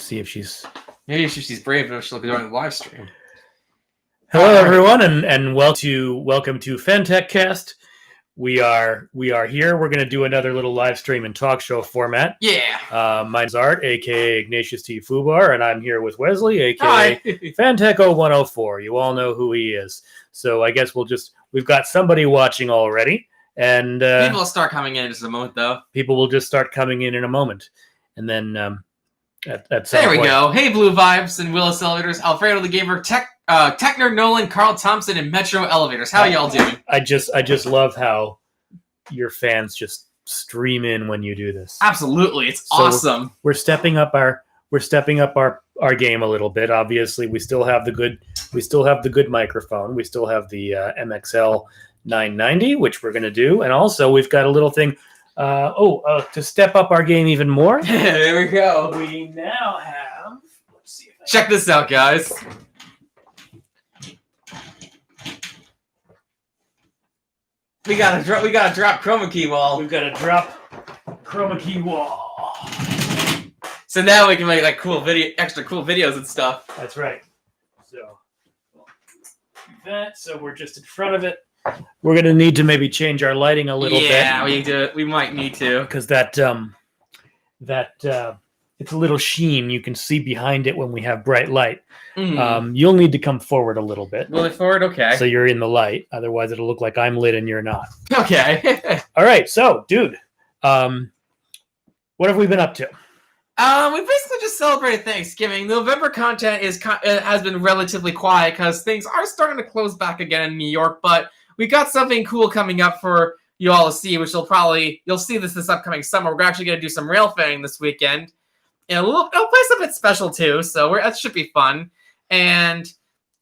Let's see if she's... Maybe if she's brave enough, she'll join the live stream. Hello, everyone, and welcome to Fantech Cast. We are here. We're going to do another little live stream and talk show format. Yeah. Mine's Art, aka Ignatius T. Fubar, and I'm here with Wesley, aka Hi. Fantech 0104. You all know who he is. So I guess we've got somebody watching already, and people will start coming in just a moment, though. People will just start coming in a moment, and then at some there we point. go. Hey, Blue Vibes and Willis Elevators, Alfredo the Gamer, Tech Nerd Nolan, Carl Thompson, and Metro Elevators. How y'all doing? I just love how your fans just stream in when you do this. Absolutely, it's awesome. We're stepping up our game a little bit. Obviously, we still have the good microphone. We still have the MXL 990, which we're going to do, and also we've got a little thing. To step up our game even more. There we go. We now have. Let's see. Check this out, guys. We gotta drop chroma key wall. We've got to drop chroma key wall. So now we can make like extra cool videos and stuff. That's right. So that. So we're just in front of it. We're gonna need to maybe change our lighting a little bit. Yeah, we might need to because that it's a little sheen. You can see behind it when we have bright light. You'll need to come forward a little bit. Move it forward, okay. So you're in the light. Otherwise, it'll look like I'm lit and you're not. Okay. All right. So, dude, what have we been up to? We basically just celebrated Thanksgiving. November content has been relatively quiet because things are starting to close back again in New York, but we got something cool coming up for you all to see, which you'll see this upcoming summer. We're actually going to do some rail fanning this weekend. And it'll play something special too, so that should be fun. And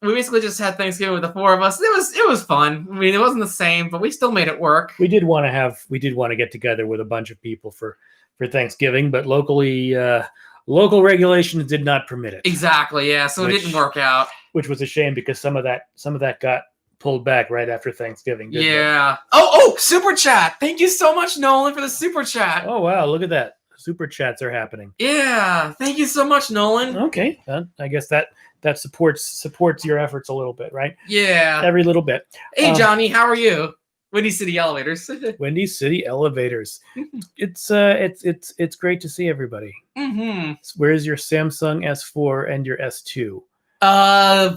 we basically just had Thanksgiving with the four of us. It was fun. I mean, it wasn't the same, but we still made it work. We did want to get together with a bunch of people for Thanksgiving, but local regulations did not permit it. Exactly, yeah. So it didn't work out, which was a shame because some of that got pulled back right after Thanksgiving. Yeah. Oh, super chat! Thank you so much, Nolan, for the super chat. Oh wow, look at that. Super chats are happening. Yeah, thank you so much, Nolan. Okay, I guess that supports your efforts a little bit, right? Yeah, every little bit. Hey, Johnny, how are you? Windy City Elevators. Windy City Elevators. It's great to see everybody. Mm-hmm. Where's your Samsung S4 and your S2?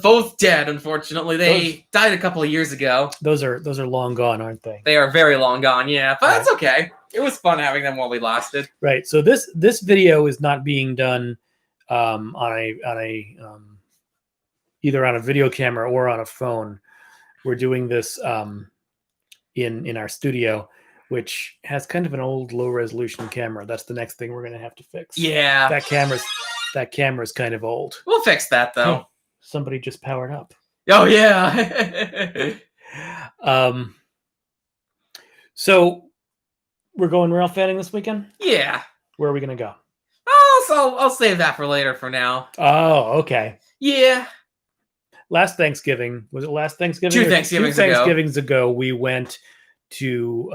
Both dead, unfortunately. They died a couple of years ago. Those are long gone, aren't they? They are very long gone, yeah. But that's okay. It was fun having them while we lasted. Right. So this video is not being done on a either on a video camera or on a phone. We're doing this in our studio, which has kind of an old low resolution camera. That's the next thing we're gonna have to fix. Yeah. That camera's kind of old. We'll fix that though. Somebody just powered up. Oh yeah. So we're going rail fanning this weekend? Yeah. Where are we gonna go? I'll save that for later for now. Oh, okay. Yeah. Last Thanksgiving, was it last Thanksgiving? Two Thanksgivings ago, we went to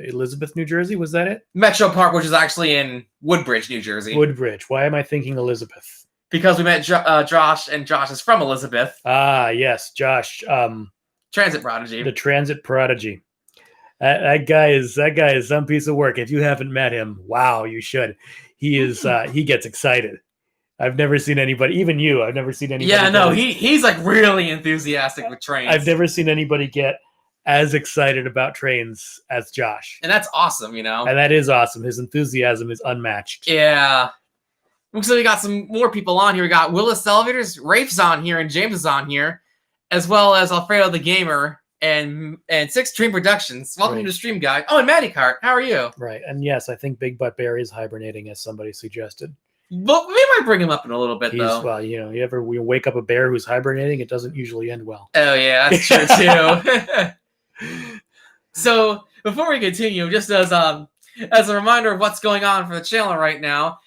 Elizabeth, New Jersey. Was that it? Metro Park, which is actually in Woodbridge, New Jersey. Woodbridge. Why am I thinking Elizabeth? Because we met Josh, and Josh is from Elizabeth. Ah, yes, Josh. Transit prodigy. The transit prodigy. That guy is some piece of work. If you haven't met him, wow, you should. He is. He gets excited. I've never seen anybody, even you. I've never seen anybody. Yeah, no, he's like really enthusiastic with trains. I've never seen anybody get as excited about trains as Josh, and that's awesome, you know. And that is awesome. His enthusiasm is unmatched. Yeah. So we got some more people on here. We got Willis Elevators, Rafe's on here, and James is on here, as well as Alfredo the Gamer and Six Stream Productions. Welcome to the stream, guy. Oh, and Matty Cart, how are you? Right, and yes, I think Big Butt Bear is hibernating, as somebody suggested. But we might bring him up in a little bit, though. Well, we wake up a bear who's hibernating, it doesn't usually end well. Oh, yeah, that's true, too. So, before we continue, just as a reminder of what's going on for the channel right now,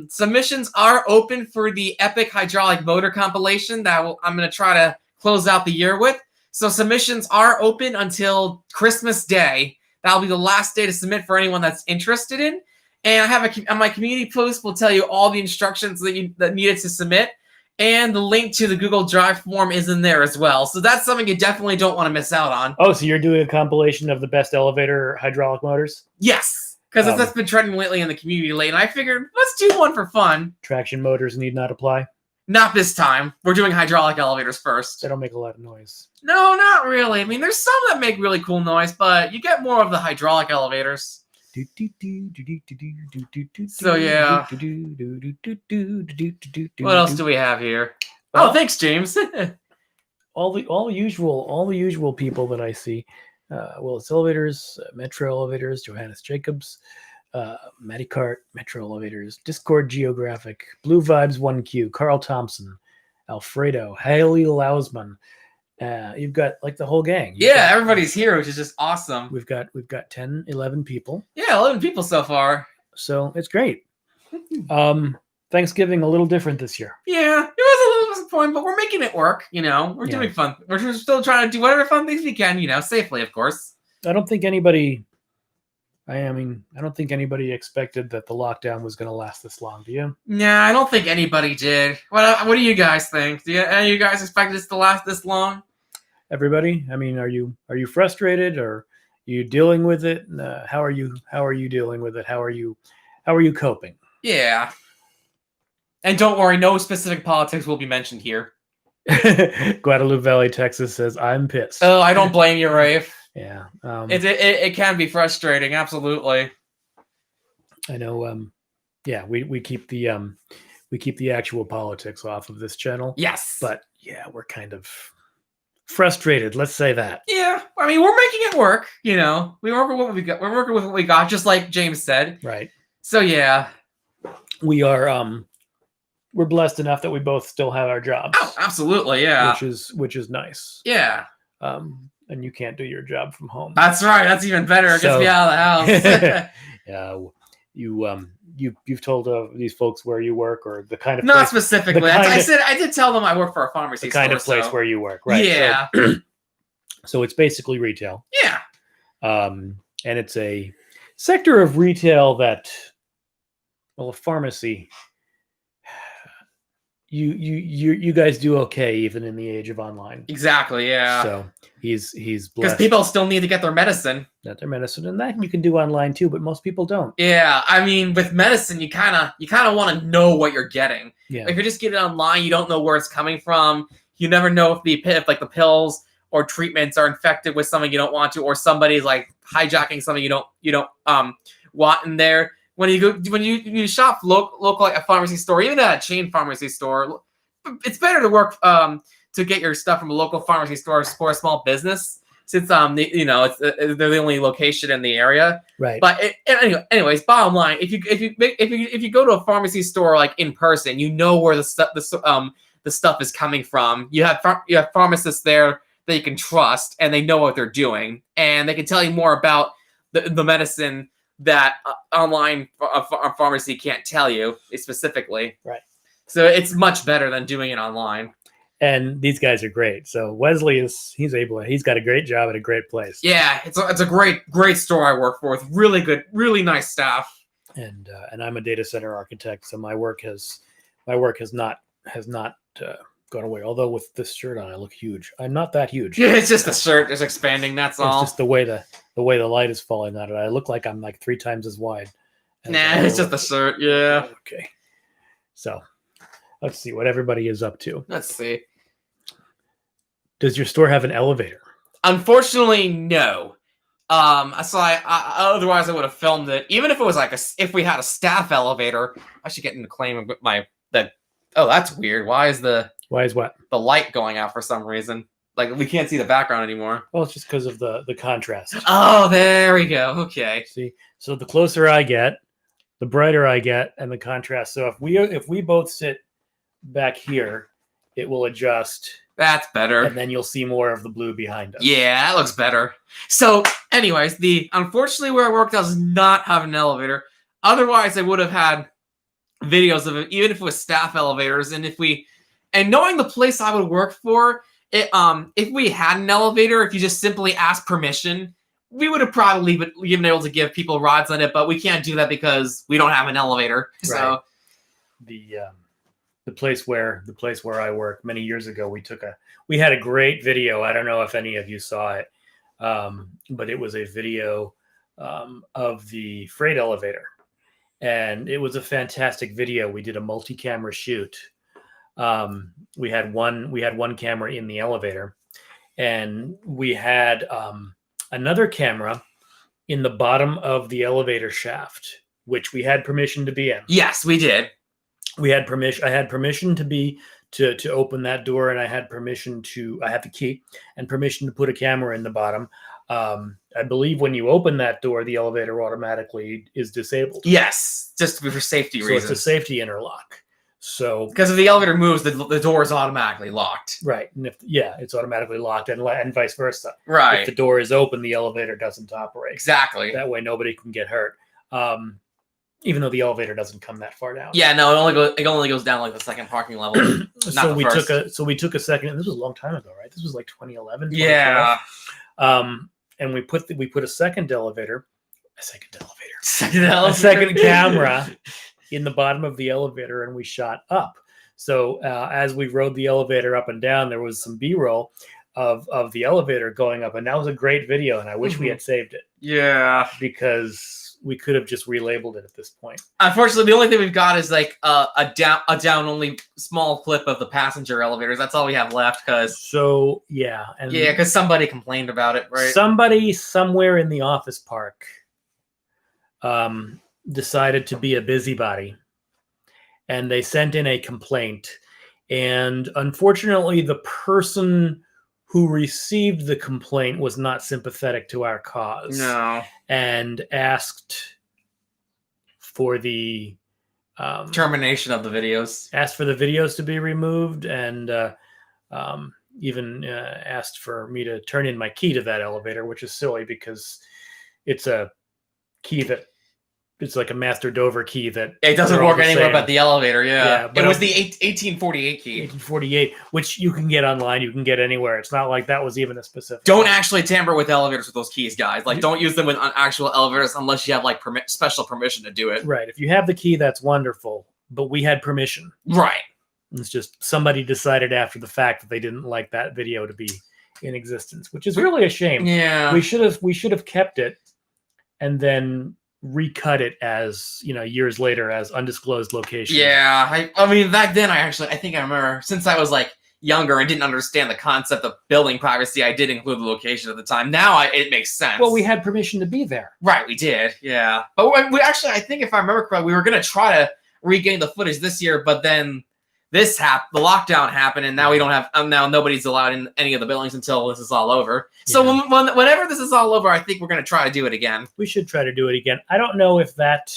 submissions are open for the Epic Hydraulic Motor compilation that I'm going to try to close out the year with. So, submissions are open until Christmas Day. That'll be the last day to submit for anyone that's interested in. And I have on my community post will tell you all the instructions that needed to submit, and the link to the Google Drive form is in there as well. So that's something you definitely don't want to miss out on. Oh, so you're doing a compilation of the best elevator hydraulic motors? Yes, because that's been trending lately in the community and I figured let's do one for fun. Traction motors need not apply? Not this time. We're doing hydraulic elevators first. They don't make a lot of noise. No, not really. I mean, there's some that make really cool noise, but you get more of the hydraulic elevators. So yeah. What else do we have here? Well, oh, thanks, James. all the usual people that I see. Willis Elevators, Metro Elevators, Johannes Jacobs, Matty Cart, Metro Elevators, Discord Geographic, Blue Vibes 1Q, Carl Thompson, Alfredo, Haley Lausman. You've got like the whole gang. Everybody's here, which is just awesome. We've got 10, 11 people. Yeah, 11 people so far. So it's great. Thanksgiving a little different this year. Yeah, it was a little disappointing, but we're making it work. We're doing fun. We're still trying to do whatever fun things we can. Safely, of course. I don't think anybody. I don't think anybody expected that the lockdown was going to last this long. Do you? Nah, I don't think anybody did. What do you guys think? Do you guys expect this to last this long? Everybody? I mean, are you frustrated, or are you dealing with it? How are you dealing with it? How are you coping? Yeah. And don't worry, no specific politics will be mentioned here. Guadalupe Valley, Texas says, "I'm pissed." Oh, I don't blame you, Rafe. Yeah. It can be frustrating, absolutely. I know. Yeah, we keep the actual politics off of this channel. Yes. But yeah, we're kind of frustrated. Let's say that. Yeah. I mean, we're making it work. We work with what we got. We're working with what we got, just like James said. Right. So yeah. We are. We're blessed enough that we both still have our jobs. Oh, absolutely, yeah. Which is nice. Yeah. And you can't do your job from home. That's right. That's even better. It gets me out of the house. Yeah. You've told these folks where you work, or the kind of not specifically. I did tell them I work for a pharmacy. The kind store, of place where you work, right? Yeah. So it's basically retail. Yeah. And it's a sector of retail that, well, a pharmacy. You guys do okay even in the age of online. Exactly, yeah. So he's blessed. Because people still need to get their medicine. And that you can do online too, but most people don't. Yeah, I mean, with medicine, you kind of want to know what you're getting. Yeah. If you just get it online, you don't know where it's coming from. You never know if the pills or treatments are infected with something you don't want to, or somebody's like hijacking something you don't want in there. When you shop local like a pharmacy store, even a chain pharmacy store, it's better to work to get your stuff from a local pharmacy store for a small business, since they're the only location in the area. Right. But anyways, bottom line, if you go to a pharmacy store like in person, you know where the stuff is coming from. You have pharmacists there that you can trust, and they know what they're doing, and they can tell you more about the medicine that online pharmacy can't tell you specifically. Right. So it's much better than doing it online. And these guys are great. So Wesley he's got a great job at a great place. Yeah, it's a great store I work for with really good, really nice staff. And I'm a data center architect, so my work has not gone away. Although with this shirt on, I look huge. I'm not that huge. Yeah, it's just the shirt is expanding. That's all. It's just the way the light is falling on it. I look like I'm like 3 times as wide. Nah, it's just the shirt. Yeah. Okay. So let's see what everybody is up to. Let's see. Does your store have an elevator? Unfortunately, no. So otherwise I would have filmed it. Even if it was if we had a staff elevator, I should get into claim with oh, that's weird. Why is what? The light going out for some reason. Like, we can't see the background anymore. Well, it's just because of the contrast. Oh, there we go. Okay. See, so the closer I get, the brighter I get, and the contrast. So if we both sit back here, it will adjust. That's better. And then you'll see more of the blue behind us. Yeah, that looks better. So, anyways, unfortunately where I work does not have an elevator. Otherwise, I would have had videos of it, even if it was staff elevators. And knowing the place I would work for, if we had an elevator, if you just simply ask permission, we would have probably been able to give people rides on it, but we can't do that because we don't have an elevator. So the place where I work many years ago, we had a great video. I don't know if any of you saw it, but it was a video of the freight elevator, and it was a fantastic video. We did a multi-camera shoot. We had one camera in the elevator, and we had another camera in the bottom of the elevator shaft, which we had permission to be in. Yes, we did. We had permission. I had permission to open that door, and I had the key and permission to put a camera in the bottom. I believe when you open that door, the elevator automatically is disabled. Yes, just for safety reasons. So it's a safety interlock. So because if the elevator moves, the door is automatically locked. Right, and it's automatically locked, and vice versa. Right. If the door is open, the elevator doesn't operate. Exactly. That way, nobody can get hurt. Even though the elevator doesn't come that far down. Yeah, no, it only goes down like the second parking level. So we took a second. And this was a long time ago, right? This was like 2011. Yeah. And we put a second camera in the bottom of the elevator, and we shot up. So as we rode the elevator up and down, there was some B-roll of the elevator going up, and that was a great video. And I wish we had saved it. Yeah, because we could have just relabeled it at this point. Unfortunately, the only thing we've got is like a down only small clip of the passenger elevators. That's all we have left. Because somebody complained about it, right? Somebody somewhere in the office park decided to be a busybody, and they sent in a complaint. And unfortunately, the person who received the complaint was not sympathetic to our cause. No. And asked for the termination of the videos. Asked for the videos to be removed, and even asked for me to turn in my key to that elevator, which is silly because it's a key it's like a master Dover key that it doesn't work anywhere but the elevator. Yeah, but it was the 1848 key. 1848, which you can get online, you can get anywhere. It's not like that was even a specific. Don't actually tamper with elevators with those keys, guys. Like, don't use them with actual elevators unless you have like special permission to do it. Right. If you have the key, that's wonderful. But we had permission. Right. It's just somebody decided after the fact that they didn't like that video to be in existence, which is really a shame. Yeah. We should have kept it and then recut it as, years later as undisclosed location. Yeah, I mean, back then I think I remember, since I was like younger and didn't understand the concept of building privacy, I did include the location at the time. Now it makes sense. Well, we had permission to be there. Right, we did. Yeah, but we actually, I think if I remember correctly, we were gonna try to regain the footage this year, but then the lockdown happened, and now we don't have. Now nobody's allowed in any of the buildings until this is all over. Yeah. So whenever this is all over, I think we're going to try to do it again. We should try to do it again. I don't know if that.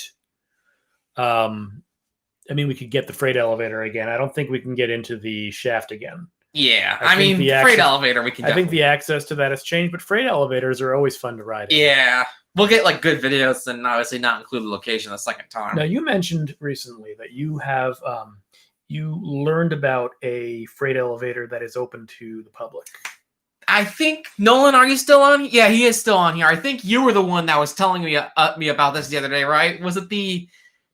We could get the freight elevator again. I don't think we can get into the shaft again. Yeah, freight elevator we can. I think the access to that has changed, but freight elevators are always fun to ride in. Yeah, we'll get like good videos and obviously not include the location the second time. Now, you mentioned recently that you have. You learned about a freight elevator that is open to the public. I think, Nolan, are you still on? Yeah, he is still on here. I think you were the one that was telling me about this the other day, right? Was it the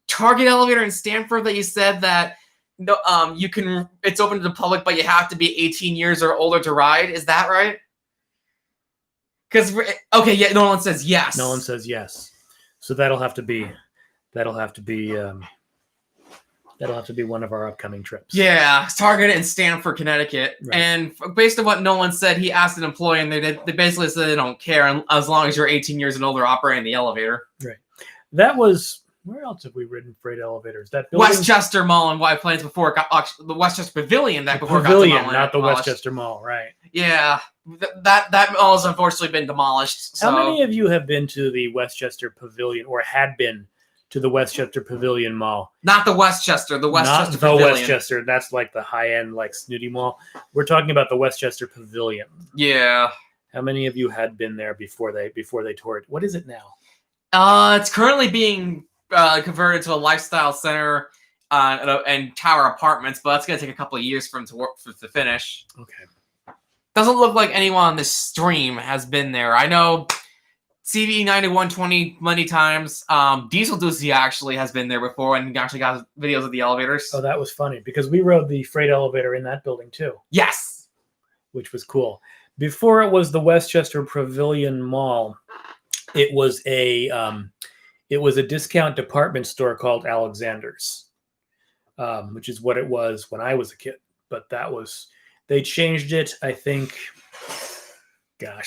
Target elevator in Stanford that you said that it's open to the public, but you have to be 18 years or older to ride? Is that right? Nolan says yes. Nolan says yes. So that'll have to be one of our upcoming trips. Yeah, Target in Stamford, Connecticut. Right. And based on what Nolan said, he asked an employee, and they basically said they don't care as long as you're 18 years and older operating the elevator. Right. That was... Where else have we ridden freight elevators? That building? Westchester Mall and White Plains before it got... The Westchester Pavilion not the Westchester Mall, right. Yeah. That mall has unfortunately been demolished. So. How many of you have been to the Westchester Pavilion or had been to the Westchester Pavilion Mall? Not the Westchester, the Westchester Pavilion. Not the Westchester. That's like the high-end, like, snooty mall. We're talking about the Westchester Pavilion. Yeah. How many of you had been there before they tore it? What is it now? It's currently being converted to a lifestyle center and tower apartments, but it's going to take a couple of years for them to finish. Okay. Doesn't look like anyone on this stream has been there. I know CVE 9120 many times. Diesel Doozy actually has been there before and actually got videos of the elevators. Oh, that was funny because we rode the freight elevator in that building too. Yes. Which was cool. Before it was the Westchester Pavilion Mall, it was a discount department store called Alexander's, which is what it was when I was a kid. But they changed it, I think,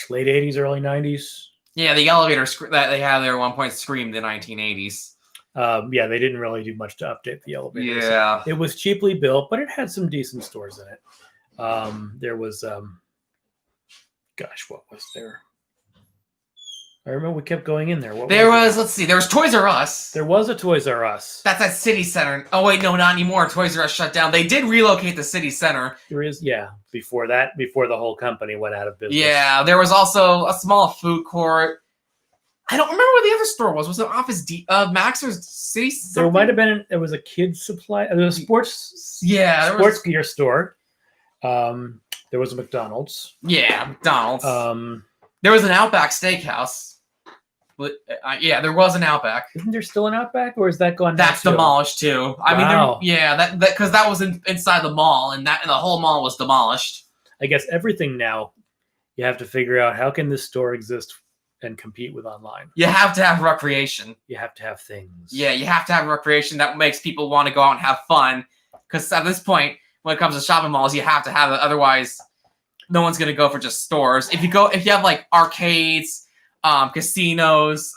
late 80s, early 90s. Yeah, the elevator that they had there at one point screamed the 1980s. Yeah, they didn't really do much to update the elevator. Yeah. It was cheaply built, but it had some decent stores in it. There was, what was there? I remember we kept going in there. There was Toys R Us. There was a Toys R Us. That's at City Center. Oh, wait, no, not anymore. Toys R Us shut down. They did relocate the City Center. There is, yeah. Before the whole company went out of business. Yeah, there was also a small food court. I don't remember what the other store was. Was it Office Max or City something? There might have been, it was a kids supply. There was a sports gear store. There was a McDonald's. Yeah, McDonald's. There was an Outback Steakhouse. Yeah, there was an Outback. Isn't there still an Outback, or is that gone? That's demolished too. I Wow. mean, that because that was inside the mall, and the whole mall was demolished. I guess everything now, you have to figure out how can this store exist and compete with online. You have to have recreation. You have to have things. Yeah, you have to have recreation that makes people want to go out and have fun. Because at this point, when it comes to shopping malls, you have to have it. Otherwise, no one's gonna go for just stores. If you have like arcades, casinos,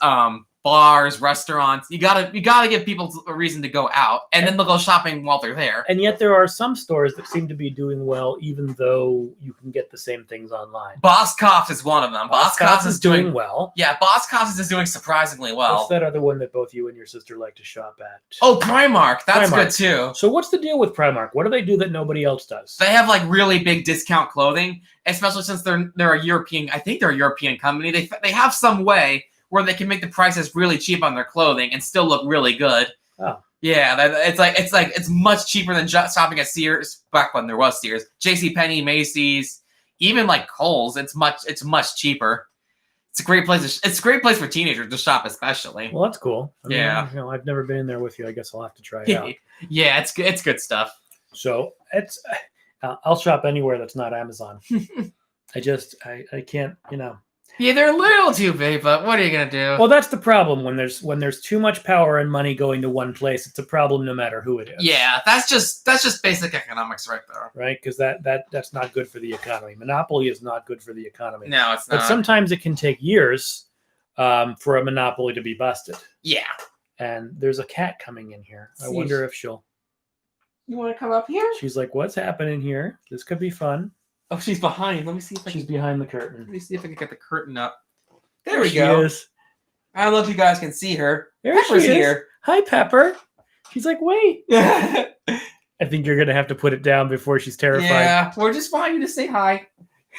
bars, restaurants, you gotta give people a reason to go out, and then they'll go shopping while they're there. And yet there are some stores that seem to be doing well, even though you can get the same things online. Boscov's is one of them. Boscov's is doing well. Yeah, Boscov's is doing surprisingly well. What's that other one that both you and your sister like to shop at? Oh, Primark. That's good too. So what's the deal with Primark? What do they do that nobody else does? They have like really big discount clothing, especially since they're a European. I think they're a European company. They have some way where they can make the prices really cheap on their clothing and still look really good. Oh. Yeah, it's much cheaper than shopping at Sears back when there was Sears, JCPenney, Macy's, even like Kohl's. It's much cheaper. It's a great place. It's a great place for teenagers to shop, especially. Well, that's cool. I mean, yeah, I've never been in there with you. I guess I'll have to try it out. Yeah, it's good stuff. So I'll shop anywhere that's not Amazon. I can't, Yeah, they're a little too big, but what are you gonna do? Well, that's the problem when there's too much power and money going to one place. It's a problem no matter who it is. Yeah, that's just basic economics right there. Right, because that's not good for the economy. Monopoly is not good for the economy. No, it's not. But sometimes it can take years for a monopoly to be busted. Yeah. And there's a cat coming in here. I wonder if she'll. You want to come up here? She's like, "What's happening here? This could be fun." Oh, she's behind. Let me see if she's behind the curtain. Let me see if I can get the curtain up. There we go. She is. I don't know if you guys can see her. There Pepper's she is. here. Hi, Pepper. She's like, wait. I think you're gonna have to put it down before she's terrified. Yeah, we're just wanting you to say hi.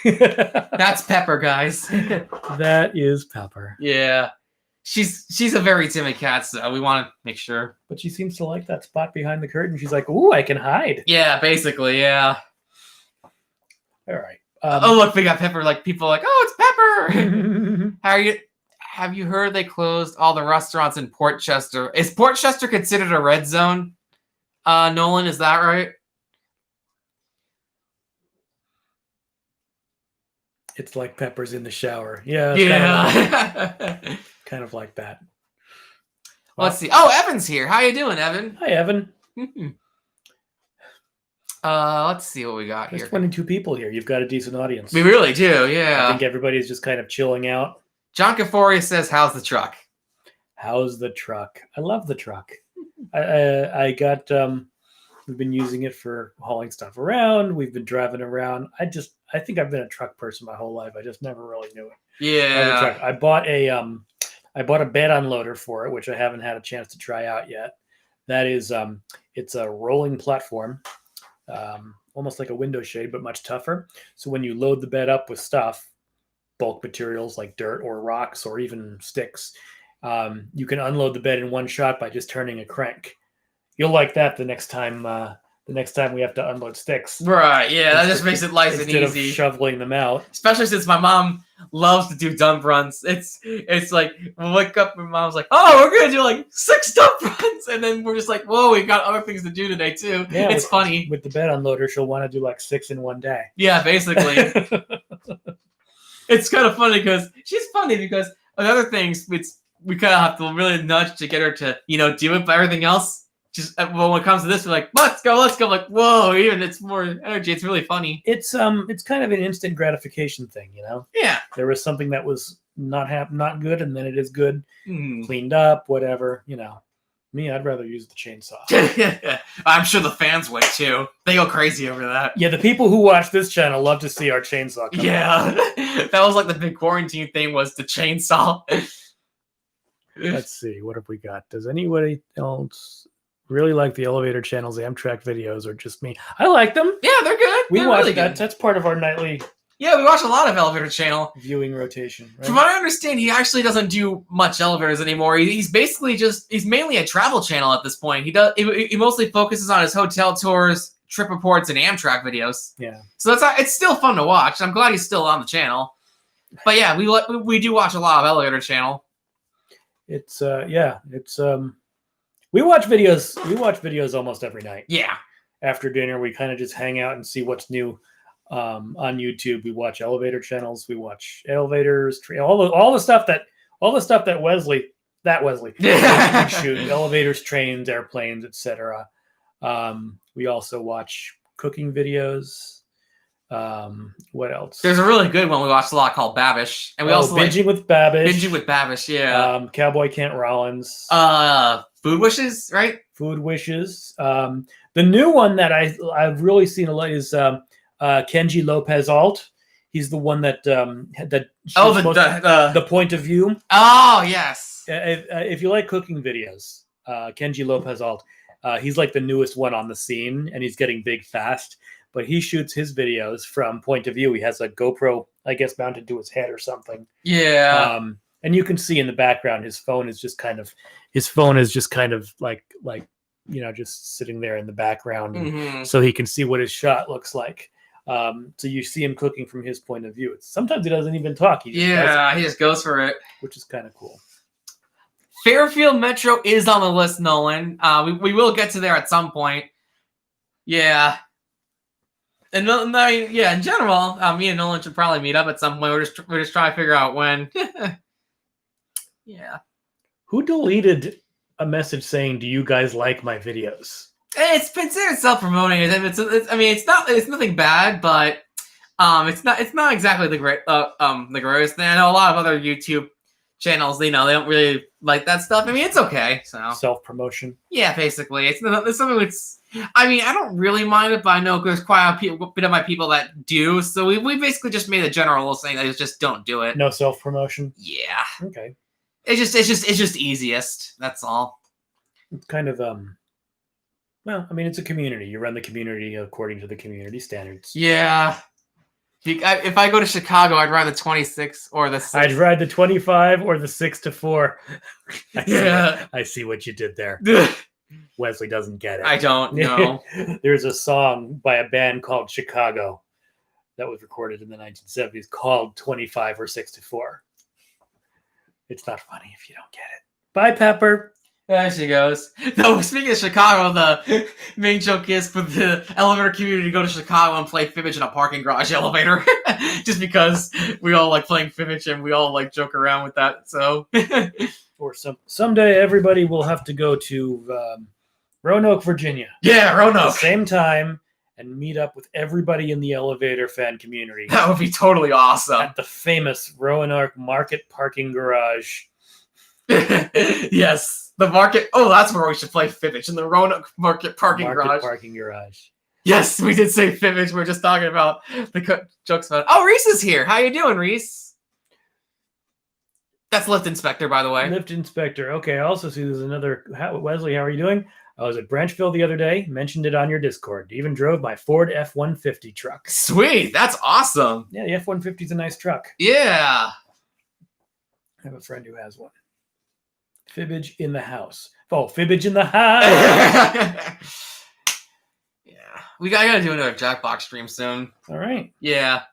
That's Pepper, guys. That is Pepper. Yeah. She's a very timid cat, so we want to make sure. But she seems to like that spot behind the curtain. She's like, ooh, I can hide. Yeah, basically, yeah. All right. Oh, look, we got Pepper. Like, people are like, oh, it's Pepper. Have you heard they closed all the restaurants in Port Chester? Is Port Chester considered a red zone? Nolan, is that right? It's like Pepper's in the shower. Yeah. Yeah. Kind of like that. Well, let's see. Oh, Evan's here. How you doing, Evan? Hi, Evan. Let's see what we got There's here. 22 people here. You've got a decent audience. We really do, yeah. I think everybody's just kind of chilling out. John Caforia says, how's the truck? How's the truck? I love the truck. I got, we've been using it for hauling stuff around. We've been driving around. I think I've been a truck person my whole life. I just never really knew it. Yeah. I bought a bed unloader for it, which I haven't had a chance to try out yet. That is, it's a rolling platform, almost like a window shade, but much tougher. So when you load the bed up with stuff, bulk materials like dirt or rocks or even sticks, you can unload the bed in one shot by just turning a crank. You'll like that the next time the next time we have to unload sticks. Right, yeah, that just makes it nice and Instead easy. of shoveling them out. Especially since my mom loves to do dump runs. It's like we'll wake up and mom's like, "Oh, we're gonna do like 6 dump runs," and then we're just like, "Whoa, we got other things to do today too." Yeah, it's funny. With the bed unloader, she'll want to do like 6 in one day. Yeah, basically. It's kind of funny because she's funny because of other things. We kind of have to really nudge to get her to do it, but everything else. Just when it comes to this, we're like, let's go. I'm like, whoa! Even it's more energy. It's really funny. It's kind of an instant gratification thing, Yeah. There was something that was not good, and then it is good, cleaned up, whatever. Me, I'd rather use the chainsaw. I'm sure the fans would too. They go crazy over that. Yeah, the people who watch this channel love to see our chainsaw. That was like the big quarantine thing was the chainsaw. Let's see, what have we got? Does anybody else really like the Elevator Channel's Amtrak videos, or just me? I like them. Yeah, they're good. We they're watch really that. good. That's part of our nightly. Yeah, we watch a lot of Elevator Channel viewing rotation. Right? From what I understand, he actually doesn't do much elevators anymore. He's basically he's mainly a travel channel at this point. He mostly focuses on his hotel tours, trip reports, and Amtrak videos. Yeah. So it's still fun to watch. I'm glad he's still on the channel. But yeah, we do watch a lot of Elevator Channel. It's we watch videos. We watch videos almost every night. Yeah. After dinner, we kind of just hang out and see what's new on YouTube. We watch elevator channels. We watch elevators, all the stuff that Wesley shoot, elevators, trains, airplanes, etc. We also watch cooking videos. What else? There's a really good one we watched a lot called Babish, and we also Binging with Babish. Binging with Babish, yeah. Cowboy Kent Rollins. Food Wishes, right? Food Wishes. The new one that I've really seen a lot is Kenji Lopez Alt. He's the one that the point of view. Oh yes. If you like cooking videos, Kenji Lopez Alt. He's like the newest one on the scene, and he's getting big fast. But he shoots his videos from point of view. He has a GoPro, I guess, mounted to his head or something. Yeah. And you can see in the background his phone is just kind of like just sitting there in the background, so he can see what his shot looks like. So you see him cooking from his point of view. Sometimes he doesn't even talk. He just goes for it, which is kind of cool. Fairfield Metro is on the list, Nolan. We will get to there at some point. Yeah. And in general, me and Nolan should probably meet up at some point. We're just trying to figure out when. Yeah. Who deleted a message saying, "Do you guys like my videos?" It's considered self-promoting. It's nothing bad, but it's not exactly the greatest thing. I know a lot of other YouTube channels, they don't really like that stuff. I mean, it's okay. So self-promotion. Yeah, basically, it's something that's. I mean, I don't really mind it, but I know there's quite a bit of my people that do. So we basically just made a general rule saying that just don't do it. No self-promotion. Yeah. Okay. It's just easiest. That's all. It's kind of well, I mean, it's a community. You run the community according to the community standards. Yeah. If I go to Chicago, I'd ride the 26 or the 6. I'd ride the 25 or the 6 to 4. I see what you did there. Wesley doesn't get it. I don't know. There's a song by a band called Chicago that was recorded in the 1970s called 25 or 6 to 4. It's not funny if you don't get it. Bye, Pepper. There she goes. No, speaking of Chicago, the main joke is for the elevator community to go to Chicago and play Fibbage in a parking garage elevator. Just because we all like playing Fibbage and we all like joke around with that. So, or someday everybody will have to go to Roanoke, Virginia. Yeah, Roanoke. At the same time and meet up with everybody in the elevator fan community. That would be totally awesome. At the famous Roanoke Market Parking Garage. Yes. The market. Oh, that's where we should play Fibbage, in the Roanoke Market Parking Garage. Parking Garage. Yes, we did say Fibbage. We're just talking about the jokes about it. Oh, Reese is here. How you doing, Reese? That's Lift Inspector, by the way. Lift Inspector. Okay, I also see there's another. Wesley, how are you doing? I was at Branchville the other day. Mentioned it on your Discord. Even drove my Ford F-150 truck. Sweet. That's awesome. Yeah, the F-150 is a nice truck. Yeah. I have a friend who has one. Fibbage in the house. Oh, Fibbage in the house. Yeah, I gotta do another Jackbox stream soon. All right. Yeah.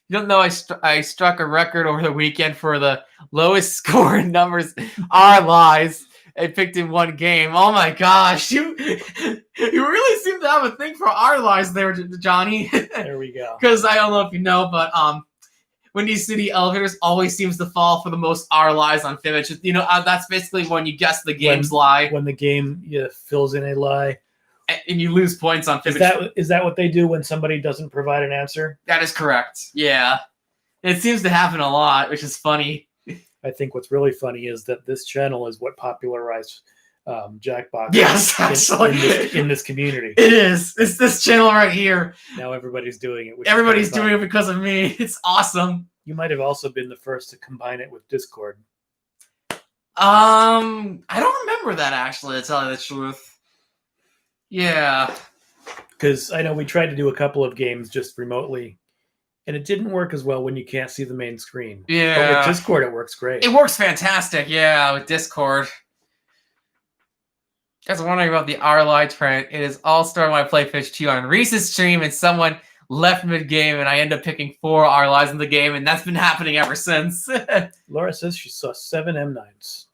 You don't know I struck a record over the weekend for the lowest score in numbers are lies I picked in one game. Oh my gosh, you really seem to have a thing for our lies there, Johnny. There we go. Because I don't know if you know, but Windy City Elevators always seems to fall for the most R lies on Fibbage. You know, that's basically when you guess the game's lie. When the game fills in a lie. And you lose points on Fibbage. Is that what they do when somebody doesn't provide an answer? That is correct. Yeah. It seems to happen a lot, which is funny. I think what's really funny is that this channel is what popularized Jackbox. Yes, actually. In this community. It is. It's this channel right here. Now everybody's doing it. Everybody's doing it because of me. It's awesome. You might have also been the first to combine it with Discord. I don't remember that, actually, to tell you the truth. Yeah. Because I know we tried to do a couple of games just remotely, and it didn't work as well when you can't see the main screen. Yeah. But with Discord, it works great. It works fantastic, yeah, with Discord. Just wondering about the R-Lie trend. It is all started when I play Fish 2 on Reese's stream, and someone left mid-game, and I end up picking 4 R-Lies in the game, and that's been happening ever since. Laura says she saw 7 M9s.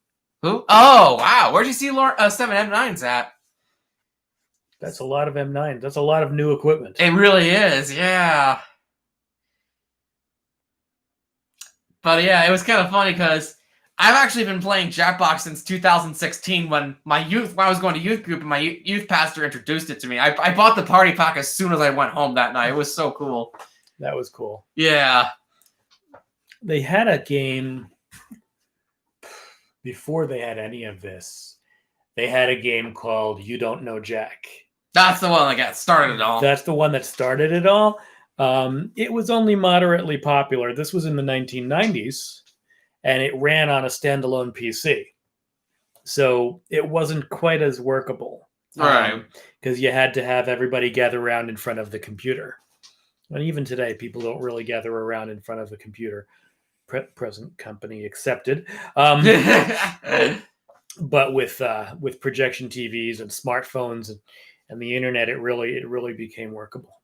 Who? Oh, wow. Where'd you see 7 M9s at? That's a lot of M9s. That's a lot of new equipment. It really is, yeah. But yeah, it was kind of funny because I've actually been playing Jackbox since 2016 when I was going to youth group and my youth pastor introduced it to me. I bought the party pack as soon as I went home that night. It was so cool. That was cool. Yeah. They had a game before they had any of this. They had a game called You Don't Know Jack. That's the one that got started it all. That's the one that started it all. It was only moderately popular. This was in the 1990s, and it ran on a standalone PC. So it wasn't quite as workable. Right. Because you had to have everybody gather around in front of the computer. And even today, people don't really gather around in front of the computer. Present company accepted. But with projection TVs and smartphones and the internet, it really became workable.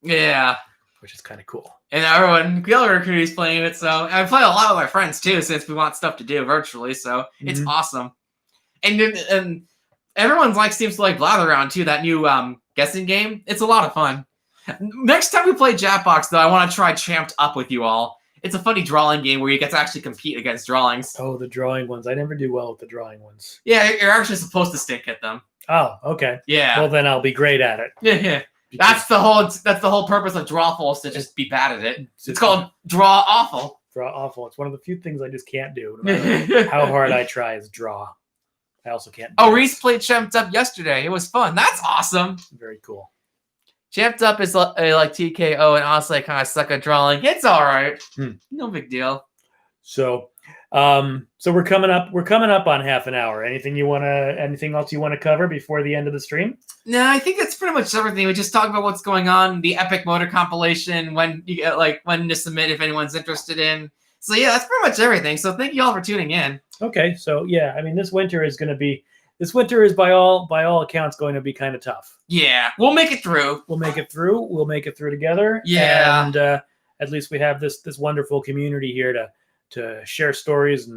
Yeah. Which is kind of cool. And everyone, the other community's playing it, so I play a lot with my friends too, since we want stuff to do virtually, so it's awesome. And everyone seems to like Blather Around too, that new guessing game. It's a lot of fun. Next time we play Jackbox, though, I want to try Champed Up with you all. It's a funny drawing game where you get to actually compete against drawings. Oh, the drawing ones. I never do well with the drawing ones. Yeah, you're actually supposed to stink at them. Oh, okay. Yeah. Well, then I'll be great at it. Yeah. That's the whole purpose of Drawful, is to just be bad at it. It's called Draw Awful. Draw Awful. It's one of the few things I just can't do. No matter how hard I try is draw. I also can't. Oh, Reese played Champed Up yesterday. It was fun. That's awesome. Very cool. Champed Up is like TKO, and honestly, I kind of suck at drawing. It's all right. No big deal. So we're coming up. We're coming up on half an hour. Anything else you want to cover before the end of the stream? No, I think that's pretty much everything. We just talked about what's going on, the Epic Motor compilation, when you get when to submit if anyone's interested in. So yeah, that's pretty much everything. So thank you all for tuning in. Okay, so yeah, I mean this winter is by all accounts going to be kind of tough. Yeah, we'll make it through. We'll make it through together. Yeah, and at least we have this wonderful community here to share stories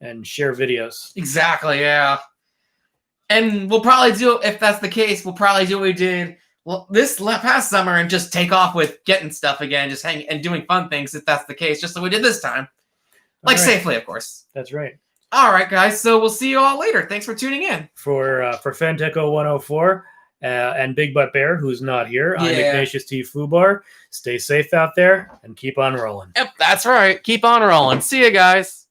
and share videos. Exactly. Yeah. And we'll probably do, if that's the case, we'll probably do what we did this past summer and just take off with getting stuff again, just hanging and doing fun things if that's the case, just like we did this time. Like safely, of course. That's right. All right, guys. So we'll see you all later. Thanks for tuning in. For Fanteco 104 and Big Butt Bear, who's not here, I'm Ignatius T. Fubar. Stay safe out there and keep on rolling. Yep, that's right. Keep on rolling. See you guys.